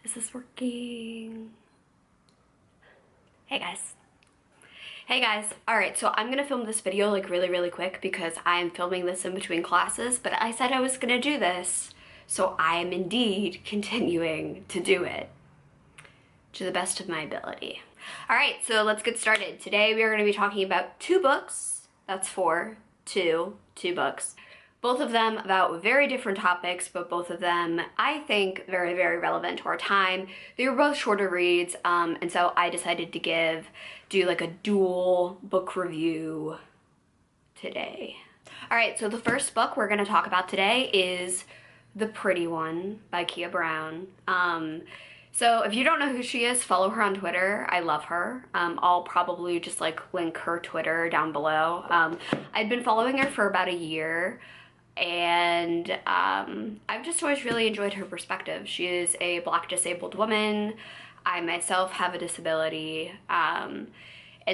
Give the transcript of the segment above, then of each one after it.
Is this working? Hey guys. Hey guys. Alright, so I'm gonna film this video like really quick because I am filming this in between classes, but I said I was gonna do this, so I am indeed continuing to do it to the best of my ability. Alright, so let's get started. Today we are gonna be talking about two books. That's two books. Both of them about very different topics, but both of them, I think, very relevant to our time. They were both shorter reads, and so I decided to do like a dual book review today. All right, so the first book we're gonna talk about today is The Pretty One by Kia Brown. So if you don't know who she is, follow her on Twitter. I love her. I'll probably just like link her Twitter down below. I'd been following her for about a year, and I've just always really enjoyed her perspective. She is a Black disabled woman. I myself have a disability, and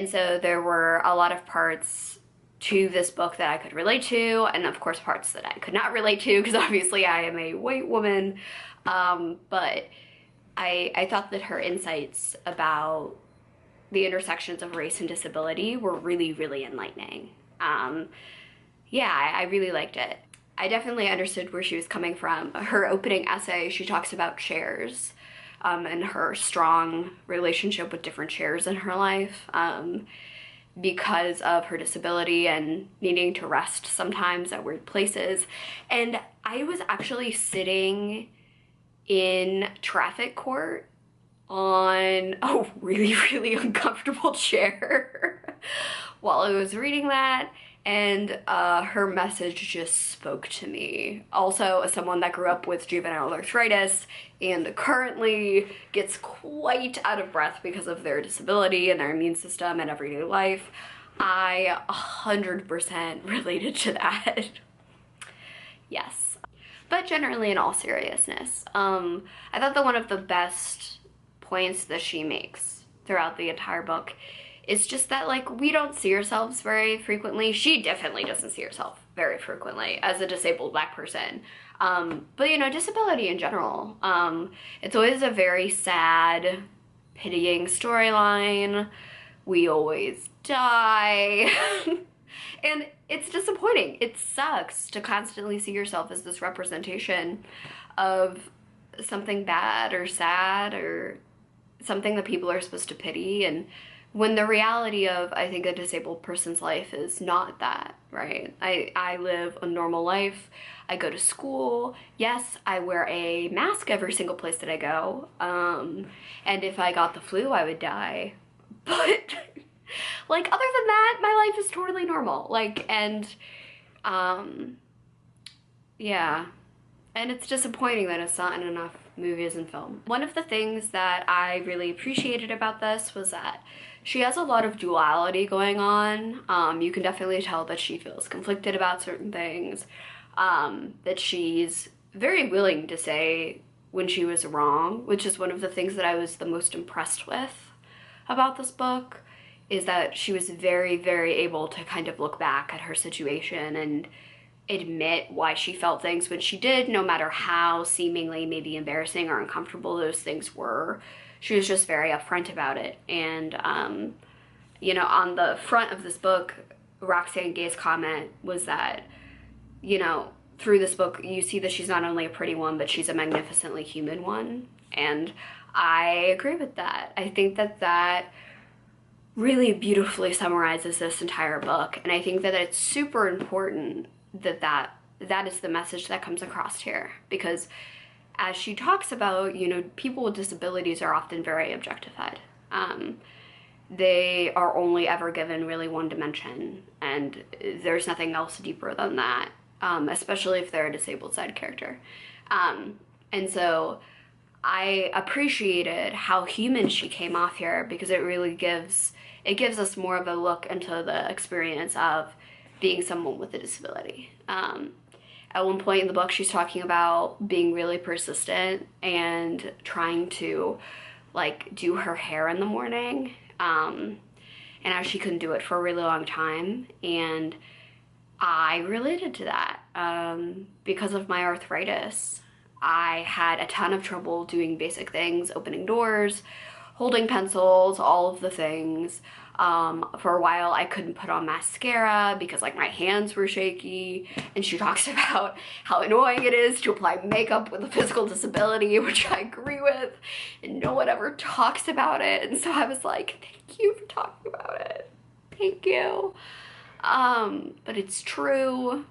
so there were a lot of parts to this book that I could relate to, and of course parts that I could not relate to because obviously I am a white woman, but I thought that her insights about the intersections of race and disability were really enlightening. Yeah, I really liked it. I definitely understood where she was coming from. Her opening essay, she talks about chairs, and her strong relationship with different chairs in her life, because of her disability and needing to rest sometimes at weird places. And I was actually sitting in traffic court on a really uncomfortable chair while I was reading that, and her message just spoke to me. Also, as someone that grew up with juvenile arthritis and currently gets quite out of breath because of their disability and their immune system and everyday life, I 100% related to that. Yes. But generally, in all seriousness, I thought that one of the best points that she makes throughout the entire book is just that, like, we don't see ourselves very frequently. She definitely doesn't see herself very frequently as a disabled Black person. But, you know, disability in general. It's always a very sad, pitying storyline. We always die. And it's disappointing. It sucks to constantly see yourself as this representation of something bad or sad or something that people are supposed to pity, and when the reality of, I think, a disabled person's life is not that, right? I live a normal life. I go to school. Yes, I wear a mask every single place that I go. And if I got the flu, I would die. But, like, other than that, my life is totally normal. Like, and, yeah. And it's disappointing that it's not in enough movies and film. One of the things that I really appreciated about this was that she has a lot of duality going on. You can definitely tell that she feels conflicted about certain things, that she's very willing to say when she was wrong, which is one of the things that I was the most impressed with about this book, is that she was very able to kind of look back at her situation and admit why she felt things when she did, no matter how seemingly maybe embarrassing or uncomfortable those things were. She was just very upfront about it. And, you know, on the front of this book, Roxane Gay's comment was that, you know, through this book, you see that she's not only a pretty one, but she's a magnificently human one. And I agree with that. I think that that really beautifully summarizes this entire book. And I think that it's super important that that is the message that comes across here, because as she talks about, you know, people with disabilities are often very objectified. They are only ever given really one dimension, and there's nothing else deeper than that, especially if they're a disabled side character. And so I appreciated how human she came off here, because it really gives us more of a look into the experience of being someone with a disability. At one point in the book, she's talking about being really persistent and trying to, like, do her hair in the morning, and how she couldn't do it for a really long time. And I related to that because of my arthritis. I had a ton of trouble doing basic things, opening doors, holding pencils, all of the things. For a while I couldn't put on mascara because like my hands were shaky, and she talks about how annoying it is to apply makeup with a physical disability, which I agree with, and no one ever talks about it. And so I was like, thank you for talking about it. Thank you. But it's true.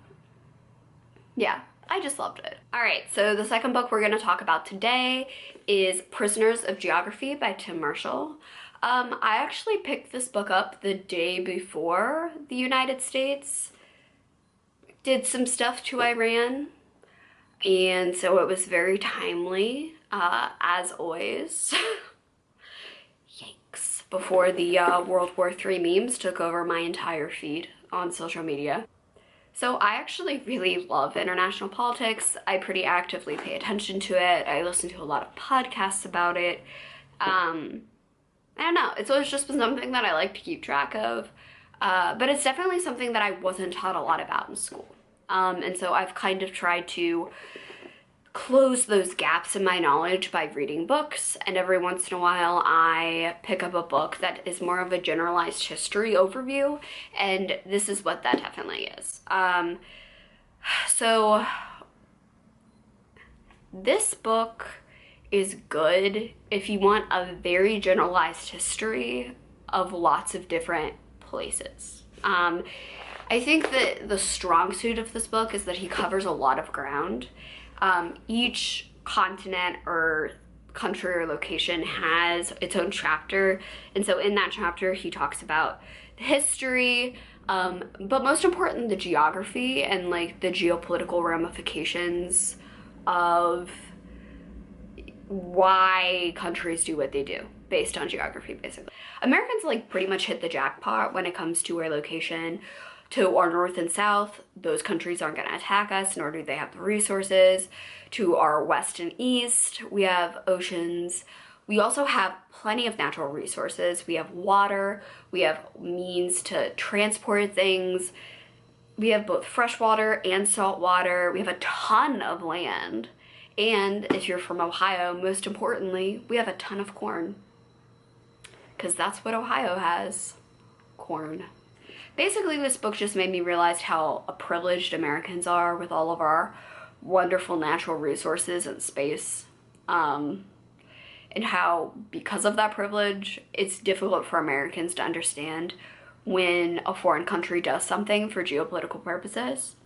Yeah, I just loved it. All right, so the second book we're gonna talk about today is Prisoners of Geography by Tim Marshall. I actually picked this book up the day before the United States did some stuff to Iran, and so it was very timely, as always. Yikes. Before the World War III memes took over my entire feed on social media. So I actually really love international politics. I pretty actively pay attention to it. I listen to a lot of podcasts about it. I don't know, it's always just been something that I like to keep track of, but it's definitely something that I wasn't taught a lot about in school. And so I've kind of tried to close those gaps in my knowledge by reading books, and every once in a while I pick up a book that is more of a generalized history overview, and this is what that definitely is. So this book is good if you want a very generalized history of lots of different places. I think that the strong suit of this book is that he covers a lot of ground. Each continent or country or location has its own chapter, and so in that chapter he talks about the history, but most important, the geography and like the geopolitical ramifications of why countries do what they do based on geography, basically. Americans like pretty much hit the jackpot when it comes to our location. To our north and south, those countries aren't gonna attack us, nor do they have the resources. To our west and east, we have oceans. We also have plenty of natural resources. We have water, we have means to transport things. We have both freshwater and saltwater. We have a ton of land. And if you're from Ohio, most importantly, we have a ton of corn. Because that's what Ohio has, corn. Basically, this book just made me realize how privileged Americans are with all of our wonderful natural resources and space. And how, because of that privilege, it's difficult for Americans to understand when a foreign country does something for geopolitical purposes.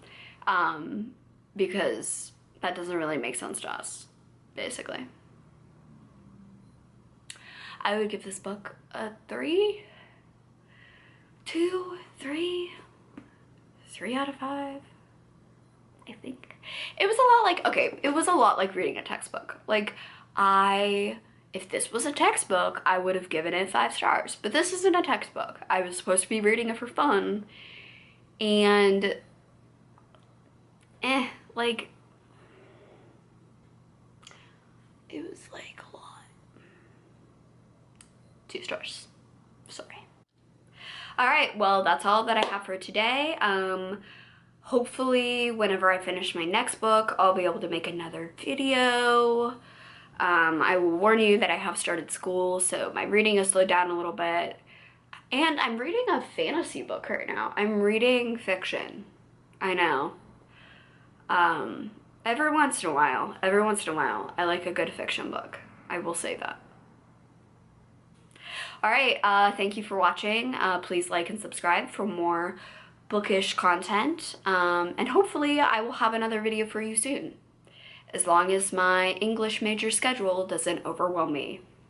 Because that doesn't really make sense to us, basically. I would give this book a 3 out of 5, I think. It was a lot like, okay, it was a lot like reading a textbook. Like, if this was a textbook, I would have given it 5 stars, but this isn't a textbook. I was supposed to be reading it for fun, and like, it was like a lot. 2 stars, sorry. All right, well, that's all that I have for today. Hopefully whenever I finish my next book, I'll be able to make another video. I will warn you that I have started school, so my reading has slowed down a little bit. And I'm reading a fantasy book right now. I'm reading fiction. I know. Every once in a while, I like a good fiction book. I will say that. All right, thank you for watching. Please like and subscribe for more bookish content. And hopefully I will have another video for you soon, as long as my English major schedule doesn't overwhelm me.